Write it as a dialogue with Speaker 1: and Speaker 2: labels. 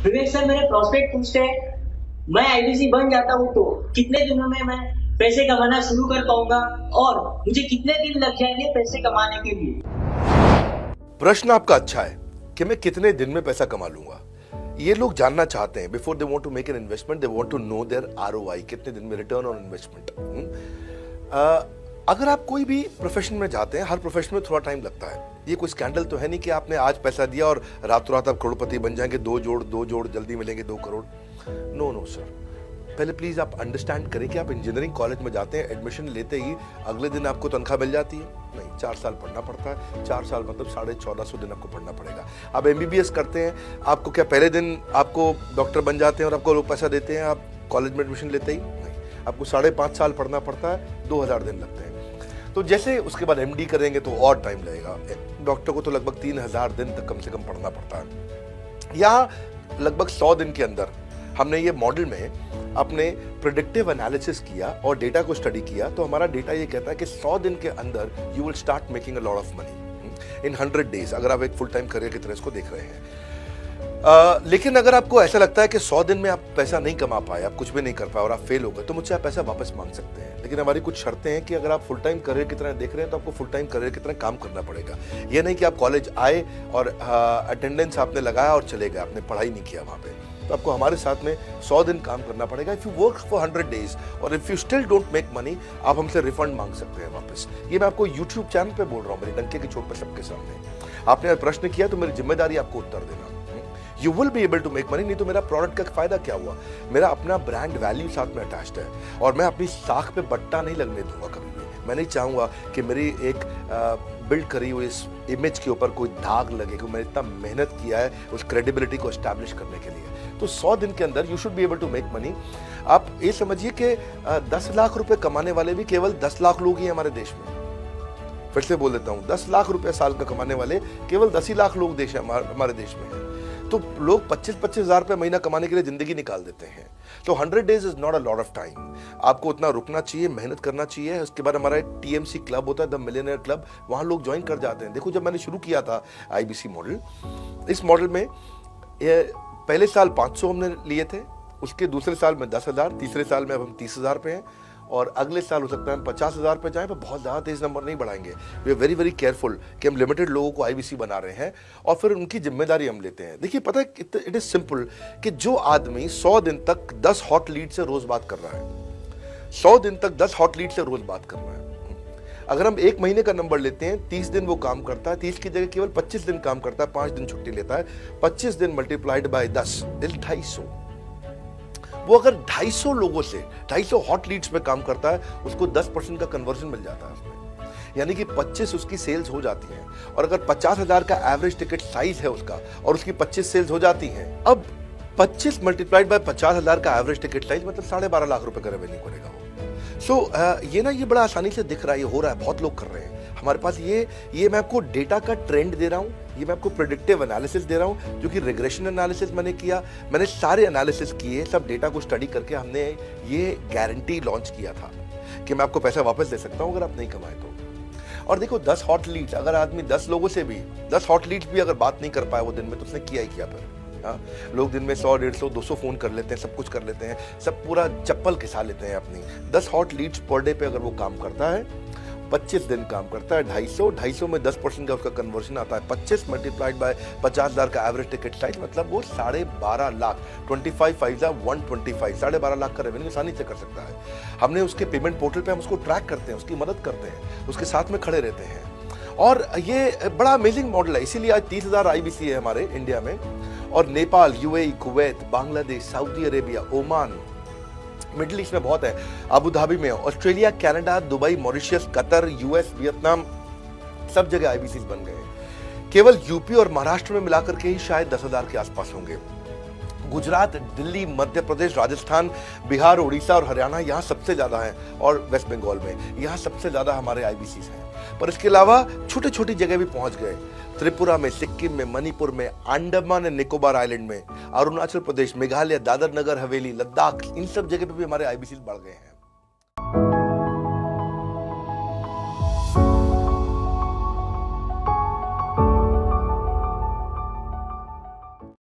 Speaker 1: विवेक sir, मेरे prospect पूछते हैं मैं आईबीसी बन जाता हूँ तो कितने दिनों में मैं पैसे कमाना शुरू कर पाऊंगा और मुझे कितने दिन लग जाएंगे पैसे कमाने के लिए।
Speaker 2: प्रश्न आपका अच्छा है कि मैं कितने दिन में पैसा कमा लूंगा। ये लोग जानना चाहते हैं before they want to make an investment, they want to know their ROI, कितने दिन में रिटर्न ऑन इन्वेस्टमेंट। अगर आप कोई भी प्रोफेशन में जाते हैं, हर प्रोफेशन में थोड़ा टाइम लगता है। ये कोई स्कैंडल तो है नहीं कि आपने आज पैसा दिया और रातों रात आप करोड़पति बन जाएंगे, दो जोड़ जल्दी मिलेंगे 2 करोड़। नो सर, पहले प्लीज आप अंडरस्टैंड करें कि आप इंजीनियरिंग कॉलेज में जाते हैं, एडमिशन लेते ही अगले दिन आपको तनख्वाह मिल जाती है? नहीं, 4 साल पढ़ना पड़ता है। 4 साल मतलब 1450 दिन आपको पढ़ना पड़ेगा। आप एमबीबीएस करते हैं, आपको क्या पहले दिन आपको डॉक्टर बन जाते हैं और आपको लोग पैसा देते हैं आप कॉलेज में एडमिशन लेते ही? नहीं, आपको 5.5 साल पढ़ना पड़ता है, 2000 दिन लगते हैं। तो जैसे उसके बाद एमडी करेंगे तो और टाइम लगेगा। डॉक्टर को तो लगभग 3000 दिन तक कम से कम पढ़ना पड़ता है। यहाँ लगभग 100 दिन के अंदर हमने ये मॉडल में अपने प्रेडिक्टिव एनालिसिस किया और डेटा को स्टडी किया, तो हमारा डेटा ये कहता है कि 100 दिन के अंदर you will start making a lot of money in 100 days, अगर आप एक फुल टाइम करियर की तरह इसको देख रहे हैं। लेकिन अगर आपको ऐसा लगता है कि 100 दिन में आप पैसा नहीं कमा पाए, आप कुछ भी नहीं कर पाए और आप फेल हो गए, तो मुझसे आप पैसा वापस मांग सकते हैं। लेकिन हमारी कुछ शर्तें हैं कि अगर आप फुल टाइम करियर की तरह देख रहे हैं तो आपको फुल टाइम करियर की तरह काम करना पड़ेगा। ये नहीं कि आप कॉलेज आए और अटेंडेंस आपने लगाया और चले गए, आपने पढ़ाई नहीं किया वहाँ पे। तो आपको हमारे साथ में 100 दिन काम करना पड़ेगा। If you work for 100 days और if you still don't make money, आप हमसे रिफंड मांग सकते हैं वापस। ये मैं आपको यूट्यूब चैनल पे बोल रहा हूँ, मेरे डंके की चोट पे सबके सामने। आपने प्रश्न किया तो मेरी जिम्मेदारी आपको उत्तर देना। You will be able to make money, नहीं तो मेरा प्रोडक्ट का फायदा क्या हुआ? मेरा अपना ब्रांड वैल्यू साथ में अटैच्ड है और मैं अपनी साख पे बट्टा नहीं लगने दूंगा कभी भी। मैं नहीं चाहूंगा कि मेरी एक बिल्ड करी हुई इस इमेज के ऊपर कोई दाग लगे कि मैंने इतना मेहनत किया है उस क्रेडिबिलिटी को एस्टैब्लिश करने के लिए। तो 100 दिन के अंदर you should be able to make money. आप ये समझिए कि 10 लाख रुपए कमाने वाले भी केवल 10 लाख लोग ही हमारे देश में। फिर से बोल देता हूँ, 10 लाख रुपए साल का कमाने वाले केवल 10 ही लाख लोग देश हमारे देश में है। तो लोग 25-25 हजार रुपए महीना कमाने के लिए जिंदगी निकाल देते हैं। तो 100 days is not a lot of time. आपको उतना रुकना चाहिए, मेहनत करना चाहिए। उसके बाद हमारा टीएमसी क्लब होता है, द मिलियनेयर क्लब, वहां लोग ज्वाइन कर जाते हैं। देखो, जब मैंने शुरू किया था आईबीसी मॉडल, इस मॉडल में पहले साल 500 हमने लिए थे, उसके दूसरे साल में 10,000, तीसरे साल में अब हम 30,000 पे हैं और अगले साल हो सकता है हम 50,000 पे जाएं, पर बहुत ज़्यादा तेज नंबर नहीं बढ़ाएंगे। वी आर वेरी केयरफुल कि हम लिमिटेड लोगों को आईबीसी बना रहे हैं और फिर उनकी जिम्मेदारी हम लेते हैं। देखिए, पता है इट इज सिंपल कि जो आदमी 100 दिन तक 10 हॉट लीड से रोज बात कर रहा है, 100 दिन तक 10 हॉट लीड से रोज बात कर रहा है। अगर हम 1 महीने का नंबर लेते हैं, 30 दिन वो काम करता है, 30 की जगह केवल 25 दिन काम करता है, 5 दिन छुट्टी लेता है, 25 दिन मल्टीप्लाइड बाय 10 इज 250। वो अगर 250 लोगों से 250 हॉट लीड्स पे काम करता है, उसको 10% का कन्वर्जन मिल जाता है उसमें, यानी कि 25 उसकी सेल्स हो जाती हैं। और अगर 50,000 का एवरेज टिकट साइज है उसका और उसकी 25 सेल्स हो जाती हैं, अब 25 मल्टीप्लाइड बाय 50,000 का एवरेज टिकट साइज मतलब 12.5 लाख रुपए का रेवेन्यू करेगा वो। ये बड़ा आसानी से दिख रहा है, ये हो रहा है, बहुत लोग कर रहे हैं हमारे पास। ये मैं आपको डेटा का ट्रेंड दे रहा हूँ, ये मैं आपको प्रेडिक्टिव एनालिसिस दे रहा हूँ, जो कि रिग्रेशन एनालिसिस मैंने किया। मैंने सारे एनालिसिस किए, सब डेटा को स्टडी करके हमने ये गारंटी लॉन्च किया था कि मैं आपको पैसा वापस दे सकता हूँ अगर आप नहीं कमाए तो। और देखो, 10 हॉट लीड्स, अगर आदमी 10 लोगों से भी 10 हॉट लीड्स भी अगर बात नहीं कर पाए वो दिन में, तो उसने किया ही किया फिर। लोग दिन में 100, 150, 200 फोन कर लेते हैं, सब कुछ कर लेते हैं, सब पूरा चप्पल खिसा लेते हैं अपनी। 10 हॉट लीड्स पर डे पे अगर वो काम करता है, 25 दिन काम करता है, 250 में 10% का उसका कन्वर्जन आता है, 25 मल्टीप्लाइड बाय 50,000 का एवरेज टिकट साइज मतलब वो 12.5 लाख, 25 5 125, 12.5 लाख का रेवेन्यू आसानी से कर सकता है। हमने उसके पेमेंट पोर्टल पे हम उसको ट्रैक करते हैं, उसकी मदद करते हैं, उसके साथ में खड़े रहते हैं। और ये बड़ा अमेजिंग मॉडल है, इसीलिए आज 30,000 आईबीसी है हमारे इंडिया में। और Nepal, UAE, Kuwait, Bangladesh, Saudi Arabia, Oman, middle east में बहुत है, अबू धाबी में, Australia, Canada, Dubai, Mauritius, Qatar, US, Vietnam, सब जगह आईबीसी बन गए। केवल यूपी और महाराष्ट्र में मिलाकर के ही शायद 10,000 के आसपास होंगे। गुजरात, दिल्ली, मध्य प्रदेश, राजस्थान, बिहार, उड़ीसा और हरियाणा यहाँ सबसे ज्यादा है, और वेस्ट बंगाल में यहाँ सबसे ज्यादा हमारे आईबीसी हैं। पर इसके अलावा छोटी छोटी जगह भी पहुंच गए, त्रिपुरा में, सिक्किम में, मणिपुर में, अंडमान एंड निकोबार आइलैंड में, अरुणाचल प्रदेश, मेघालय, दादर नगर हवेली, लद्दाख, इन सब जगह पे भी हमारे आईबीसी बढ़ गए हैं।